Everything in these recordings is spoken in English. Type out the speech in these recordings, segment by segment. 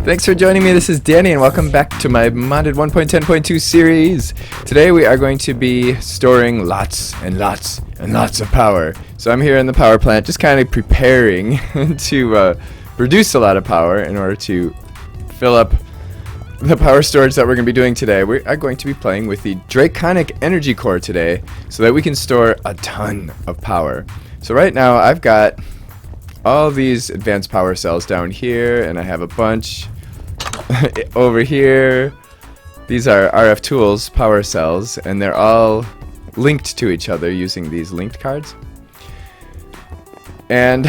Thanks for joining me. This is Danny, and welcome back to my modded 1.10.2 series. Today we are going to be storing lots and lots and lots of power. So I'm here in the power plant, just kind of preparing to produce a lot of power in order to fill up the power storage that we're going to be doing today. We are going to be playing with the Draconic energy core today so that we can store a ton of power. So right now I've got all these advanced power cells down here, and I have a bunch over here. These are RF tools power cells, and they're all linked to each other using these linked cards. And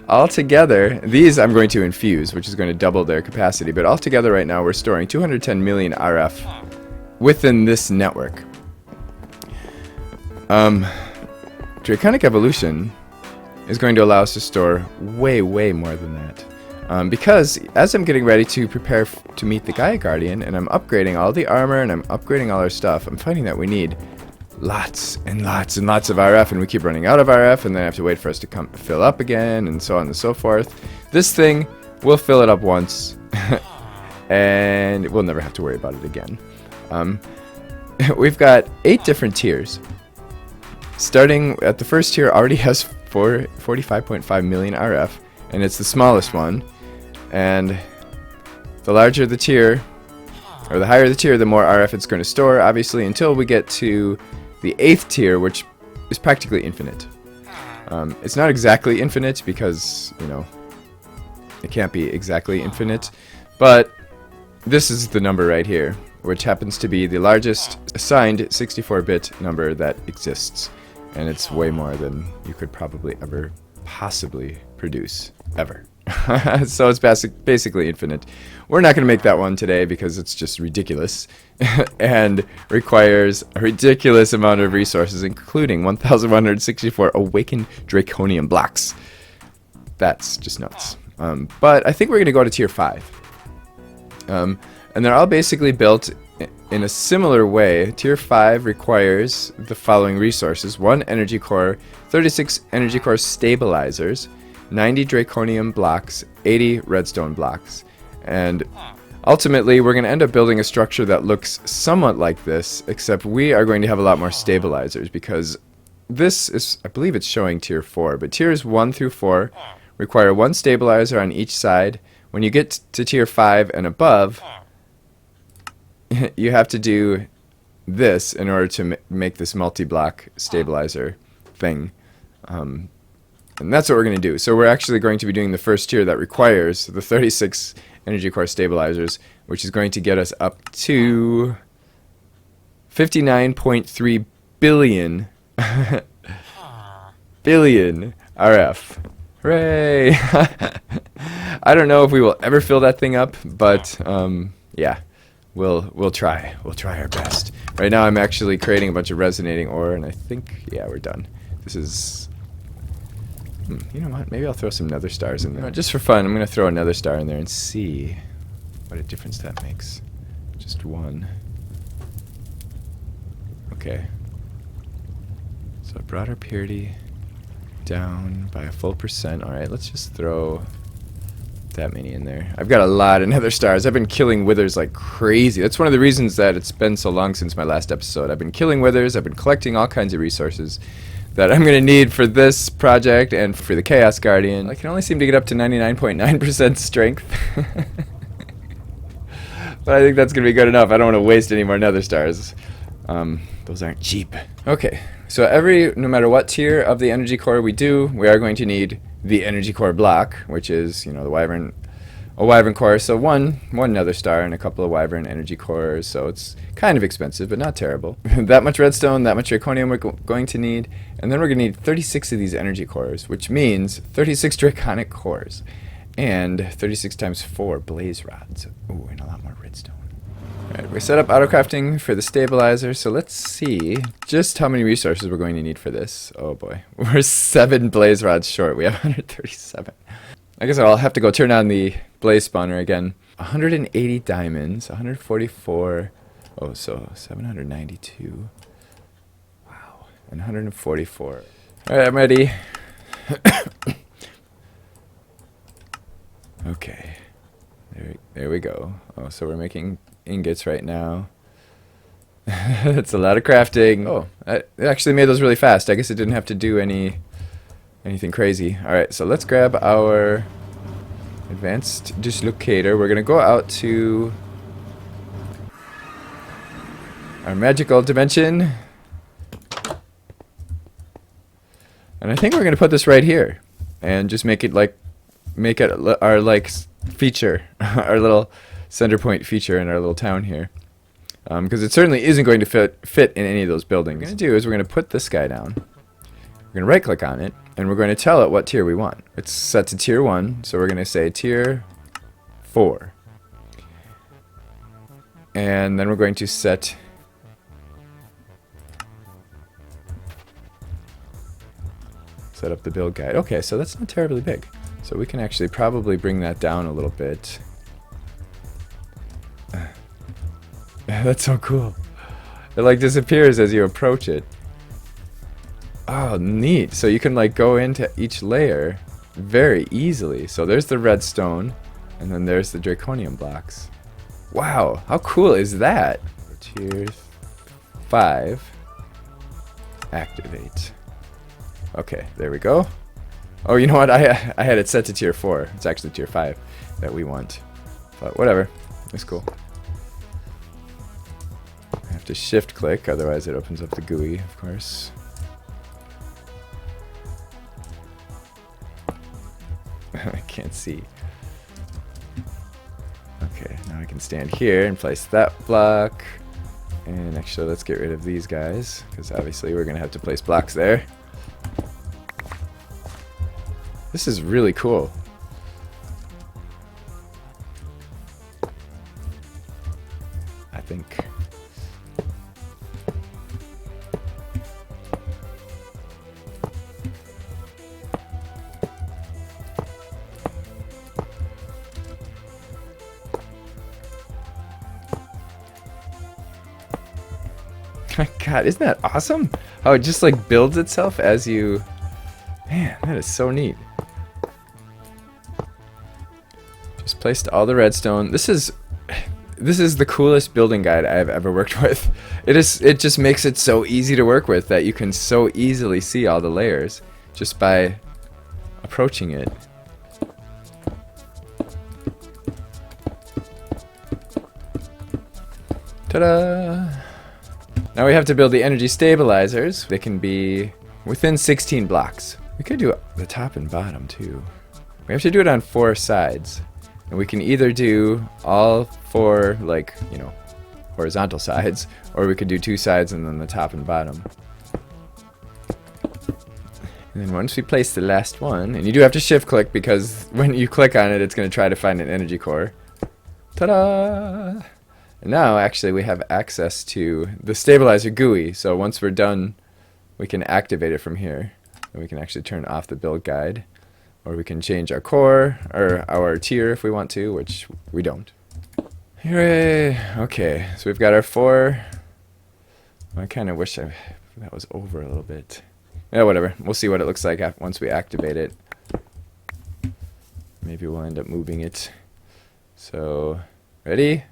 all together, these I'm going to infuse, which is going to double their capacity, but all together right now we're storing 210 million RF within this network. Draconic evolution is going to allow us to store way more than that. Because as I'm getting ready to prepare to meet the Gaia Guardian, and I'm upgrading all the armor and I'm upgrading all our stuff, I'm finding that we need lots and lots and lots of RF, and we keep running out of RF, and then I have to wait for us to come fill up again, and so on and so forth. This thing will fill it up once, and we'll never have to worry about it again. We've got 8 different tiers. Starting at the first tier already has 45.5 million RF, and it's the smallest one. And the larger the tier, or the higher the tier, the more RF it's going to store, obviously, until we get to the 8th tier, which is practically infinite. It's not exactly infinite because, you know, it can't be exactly infinite, but this is the number right here, which happens to be the largest assigned 64-bit number that exists. And it's way more than you could probably ever possibly produce, ever. So it's basically infinite. We're not going to make that one today because it's just ridiculous and requires a ridiculous amount of resources, including 1,164 awakened draconium blocks. That's just nuts. But I think we're going to go to tier 5. And they're all basically built in a similar way. Tier 5 requires the following resources: 1 energy core, 36 energy core stabilizers, 90 draconium blocks, 80 redstone blocks. And ultimately we're going to end up building a structure that looks somewhat like this, except we are going to have a lot more stabilizers, because this is, I believe it's showing tier 4, but tiers 1 through 4 require 1 stabilizer on each side. When you get to tier 5 and above, you have to do this in order to make this multi-block stabilizer thing. And that's what we're going to do. So we're actually going to be doing the first tier that requires the 36 energy core stabilizers, which is going to get us up to 59.3 billion billion RF. Hooray! I don't know if we will ever fill that thing up, but yeah. We'll try. We'll try our best. Right now I'm actually creating a bunch of resonating ore, and I think, yeah, we're done. This is... you know what? Maybe I'll throw some nether stars in there. You know, just for fun, I'm going to throw a nether star in there and see what a difference that makes. Just 1. Okay. So I brought our purity down by a full %. Alright, let's just throw that many in there. I've got a lot of nether stars. I've been killing withers like crazy. That's one of the reasons that it's been so long since my last episode. I've been killing withers. I've been collecting all kinds of resources that I'm going to need for this project and for the Chaos Guardian. I can only seem to get up to 99.9% strength. But I think that's going to be good enough. I don't want to waste any more nether stars. Those aren't cheap. Okay, so no matter what tier of the energy core we do, we are going to need the energy core block, which is, you know, a wyvern core. So one nether star and a couple of wyvern energy cores. So it's kind of expensive, but not terrible. That much redstone, that much draconium we're going to need, and then we're going to need 36 of these energy cores, which means 36 draconic cores, and 36 times 4 blaze rods. Ooh, and a lot more redstone. Alright, we set up auto crafting for the stabilizer, so let's see just how many resources we're going to need for this. Oh boy, we're 7 blaze rods short. We have 137. I guess I'll have to go turn on the blaze spawner again. 180 diamonds, 144, oh, so 792. Wow, and 144. Alright, I'm ready. Okay. There we go. Oh, so we're making ingots right now. That's a lot of crafting. Oh, it actually made those really fast. I guess it didn't have to do anything crazy. Alright, so let's grab our advanced dislocator. We're going to go out to our magical dimension. And I think we're going to put this right here. And just make it our like feature. Our little center point feature in our little town here. Because it certainly isn't going to fit in any of those buildings. What we're going to do is we're going to put this guy down. We're going to right click on it. And we're going to tell it what tier we want. It's set to tier 1. So we're going to say tier 4. And then we're going to set up the build guide. Okay, so that's not terribly big. So we can actually probably bring that down a little bit. That's so cool. It like disappears as you approach it. Oh, neat. So you can like go into each layer very easily. So there's the redstone, and then there's the draconium blocks. Wow, how cool is that? Tier 5. Activate. Okay, there we go. Oh, you know what? I had it set to tier 4. It's actually tier 5 that we want. But whatever. It's cool. I have to shift click, otherwise it opens up the GUI, of course. I can't see. Okay, now I can stand here and place that block. And actually, let's get rid of these guys, because obviously we're going to have to place blocks there. This is really cool. I think. God, isn't that awesome? How it just like builds itself as you... Man, that is so neat. Just placed all the redstone. This is the coolest building guide I've ever worked with. It just makes it so easy to work with that you can so easily see all the layers just by approaching it. Ta-da! Now we have to build the energy stabilizers. They can be within 16 blocks. We could do the top and bottom too. We have to do it on 4 sides. And we can either do all 4, like, you know, horizontal sides, or we could do 2 sides and then the top and bottom. And then once we place the last one, and you do have to shift click because when you click on it, it's going to try to find an energy core. Ta-da! And now, actually, we have access to the stabilizer GUI. So once we're done, we can activate it from here. And we can actually turn off the build guide. Or we can change our core, or our tier if we want to, which we don't. Hooray! Okay, so we've got our 4. I kind of wish that was over a little bit. Yeah, whatever. We'll see what it looks like once we activate it. Maybe we'll end up moving it. So, ready?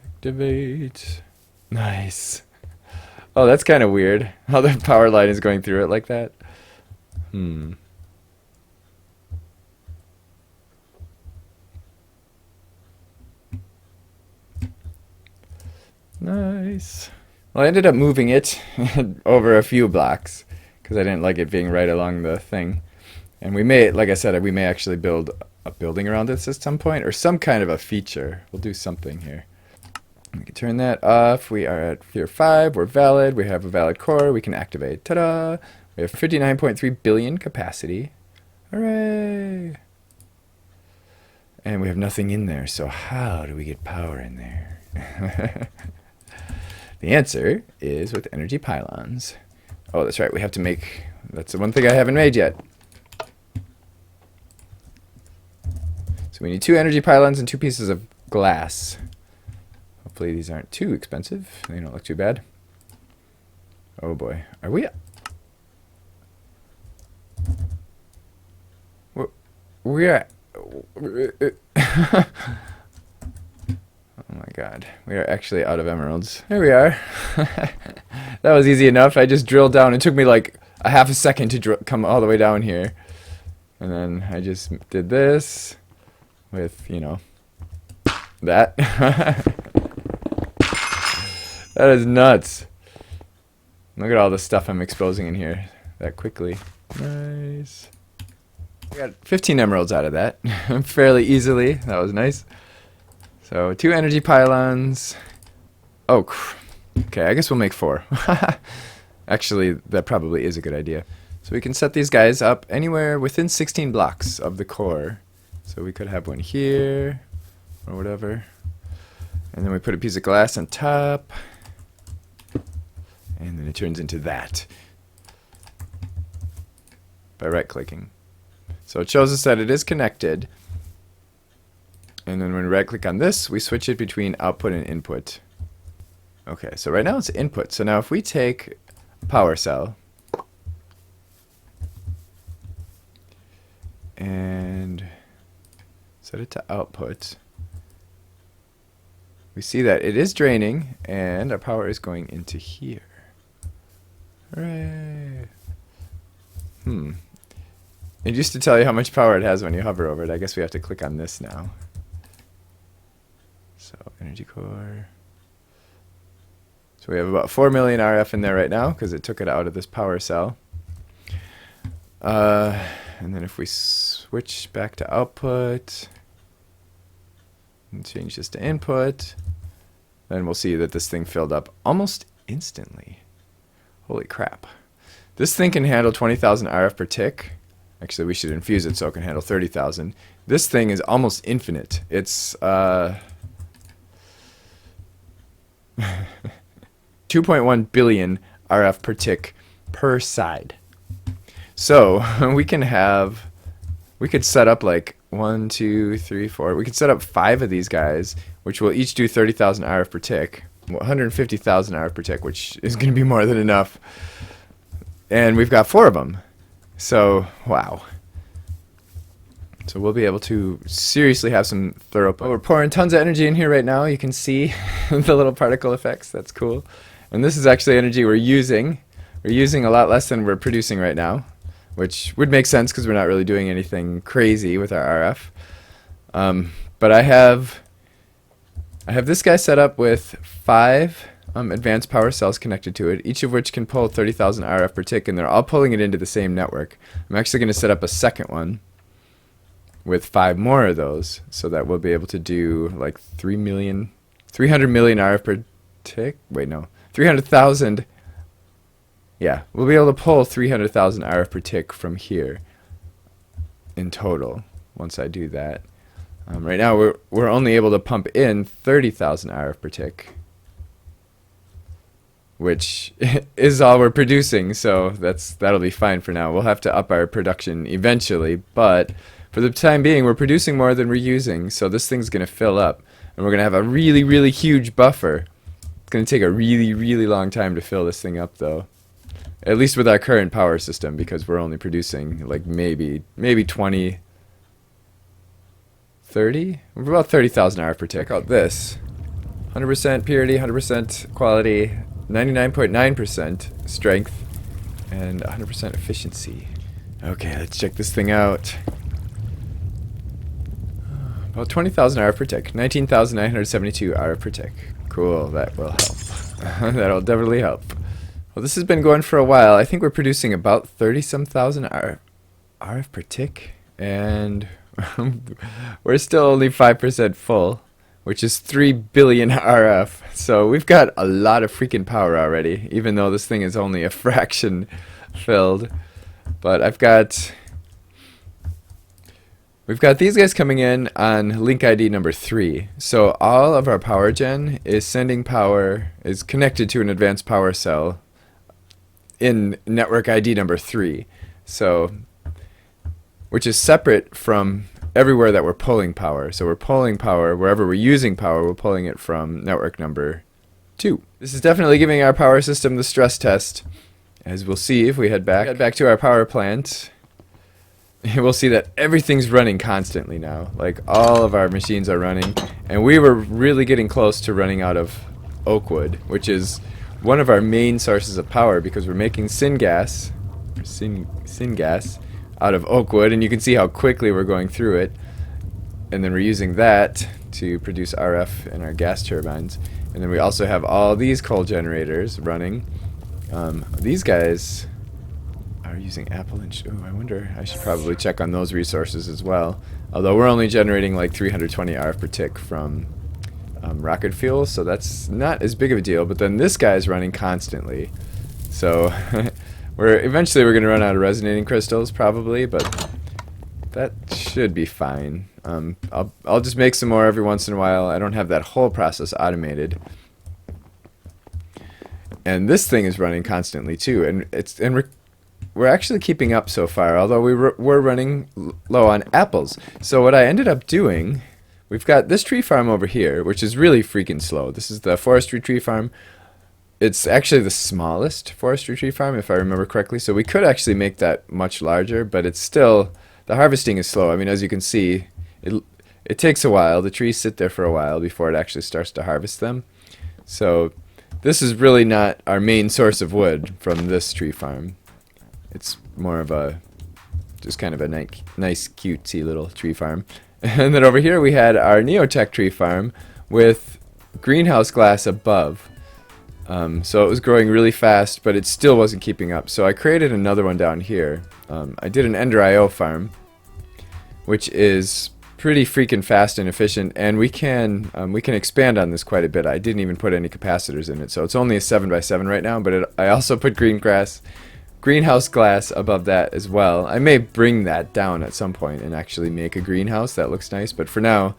Activate. Nice. Oh, that's kind of weird. How the power line is going through it like that. Nice. Well, I ended up moving it over a few blocks because I didn't like it being right along the thing. And we may, like I said, we may actually build a building around this at some point, or some kind of a feature. We'll do something here. We can turn that off. We are at tier 5. We're valid. We have a valid core. We can activate. Ta-da! We have 59.3 billion capacity. Hooray! And we have nothing in there. So how do we get power in there? The answer is with energy pylons. Oh, that's right. We have to make... That's the one thing I haven't made yet. So we need 2 energy pylons and 2 pieces of glass. Hopefully these aren't too expensive. They don't look too bad. Oh boy. Are we... We're... Oh my god, we are actually out of emeralds. There we are. That was easy enough. I just drilled down. It took me like a half a second to come all the way down here. And then I just did this with, you know, that. That is nuts. Look at all the stuff I'm exposing in here that quickly. Nice. I got 15 emeralds out of that fairly easily. That was nice. So 2 energy pylons. Oh, okay, I guess we'll make 4. Actually, that probably is a good idea. So we can set these guys up anywhere within 16 blocks of the core. So we could have one here or whatever. And then we put a piece of glass on top. And then it turns into that by right-clicking. So it shows us that it is connected. And then when we right-click on this, we switch it between output and input. Okay, so right now it's input. So now if we take a power cell and set it to output, we see that it is draining and our power is going into here. Hooray! It used to tell you how much power it has when you hover over it. I guess we have to click on this now. So, energy core. So we have about 4 million RF in there right now because it took it out of this power cell. And then if we switch back to output and change this to input, then we'll see that this thing filled up almost instantly. Holy crap. This thing can handle 20,000 RF per tick. Actually, we should infuse it so it can handle 30,000. This thing is almost infinite. It's 2.1 billion RF per tick per side. So we could set up like 1, 2, 3, 4. We could set up 5 of these guys, which will each do 30,000 RF per tick. 150,000 RF per tick, which is going to be more than enough. And we've got 4 of them. So, wow. So we'll be able to seriously have some thorough... Oh, we're pouring tons of energy in here right now. You can see the little particle effects. That's cool. And this is actually energy we're using. We're using a lot less than we're producing right now, which would make sense because we're not really doing anything crazy with our RF. But I have this guy set up with 5 advanced power cells connected to it, each of which can pull 30,000 RF per tick, and they're all pulling it into the same network. I'm actually going to set up a second one with 5 more of those, so that we'll be able to do like 300 million RF per tick. Wait, no, 300,000. Yeah, we'll be able to pull 300,000 RF per tick from here in total once I do that. Right now we're only able to pump in 30,000 RF per tick, which is all we're producing, so that'll be fine for now. We'll have to up our production eventually, but for the time being we're producing more than we're using, so this thing's going to fill up, and we're going to have a really, really huge buffer. It's going to take a really, really long time to fill this thing up, though. At least with our current power system, because we're only producing like maybe 20, 30? We're about 30,000 RF per tick. Check out this. 100% purity, 100% quality, 99.9% strength, and 100% efficiency. Okay, let's check this thing out. About 20,000 RF per tick, 19,972 RF per tick. Cool, that will help. That'll definitely help. Well, this has been going for a while. I think we're producing about 30-some thousand RF per tick, and we're still only 5% full, which is 3 billion RF. So we've got a lot of freaking power already, even though this thing is only a fraction filled. But we've got these guys coming in on link ID number 3. So all of our power gen is sending power, is connected to an advanced power cell in network ID number 3. So, which is separate from everywhere that we're pulling power. So we're pulling power, wherever we're using power, we're pulling it from network number 2. This is definitely giving our power system the stress test, as we'll see if we head back to our power plant. we'll see that everything's running constantly now. Like, all of our machines are running, and we were really getting close to running out of oak wood, which is one of our main sources of power, because we're making syngas out of oak wood, and you can see how quickly we're going through it. And then we're using that to produce RF in our gas turbines. And then we also have all these coal generators running. These guys are using apple and ooh, I wonder, I should probably check on those resources as well. Although we're only generating like 320 RF per tick from rocket fuel, so that's not as big of a deal. But then this guy's running constantly, so eventually we're gonna run out of resonating crystals probably, but that should be fine. I'll just make some more every once in a while. I don't have that whole process automated. And this thing is running constantly too, and we're actually keeping up so far, although we're running low on apples. So what I ended up doing, we've got this tree farm over here, which is really freaking slow. This is the forestry tree farm. It's actually the smallest forestry tree farm, if I remember correctly. So we could actually make that much larger, but it's still, the harvesting is slow. I mean, as you can see, it takes a while. The trees sit there for a while before it actually starts to harvest them. So this is really not our main source of wood from this tree farm. It's more of a, just kind of a nice cutesy little tree farm. And then over here we had our Neotech tree farm with greenhouse glass above. So it was growing really fast, but it still wasn't keeping up. So I created another one down here. I did an Ender IO farm, which is pretty freaking fast and efficient, and we can expand on this quite a bit. I didn't even put any capacitors in it, so it's only a 7x7 right now. But I also put greenhouse glass above that as well. I may bring that down at some point and actually make a greenhouse that looks nice, but for now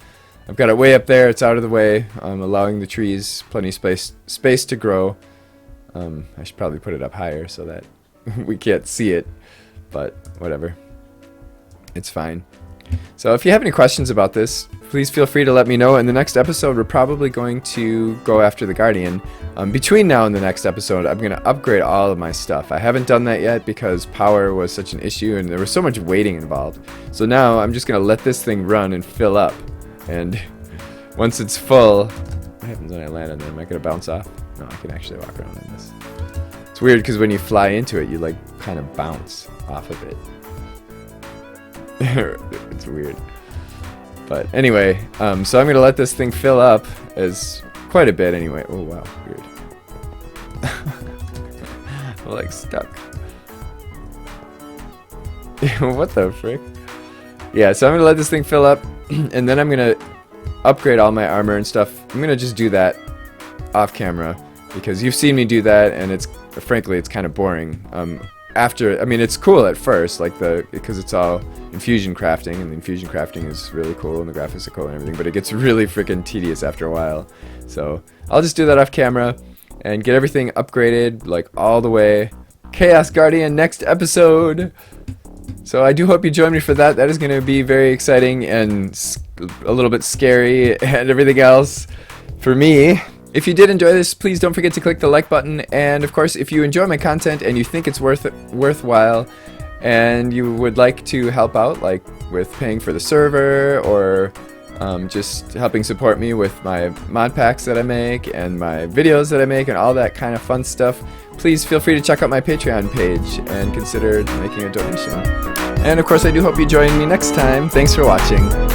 I've got it way up there. It's out of the way, allowing the trees plenty of space to grow. I should probably put it up higher so that we can't see it, but whatever, it's fine. So if you have any questions about this, please feel free to let me know. In the next episode, we're probably going to go after the Guardian. Between now and the next episode, I'm going to upgrade all of my stuff. I haven't done that yet because power was such an issue and there was so much waiting involved. So now I'm just going to let this thing run and fill up. And once it's full, what happens when I land on it? Am I going to bounce off? No, I can actually walk around on this. It's weird because when you fly into it, you like kind of bounce off of it. It's weird. But anyway, so I'm going to let this thing fill up as quite a bit anyway. Oh wow, weird. I'm like stuck. What the frick? Yeah, so I'm going to let this thing fill up, and then I'm going to upgrade all my armor and stuff. I'm going to just do that off camera because you've seen me do that, and it's frankly it's kind of boring. I mean, it's cool at first, like because it's all infusion crafting, and the infusion crafting is really cool, and the graphics are cool and everything, but it gets really freaking tedious after a while. So I'll just do that off camera and get everything upgraded, like all the way. Chaos Guardian next episode. So I do hope you join me for that. That is going to be very exciting and a little bit scary and everything else for me. If you did enjoy this, please don't forget to click the like button, and of course if you enjoy my content and you think it's worthwhile and you would like to help out, like with paying for the server or just helping support me with my mod packs that I make and my videos that I make and all that kind of fun stuff, please feel free to check out my Patreon page and consider making a donation. And of course I do hope you join me next time. Thanks for watching.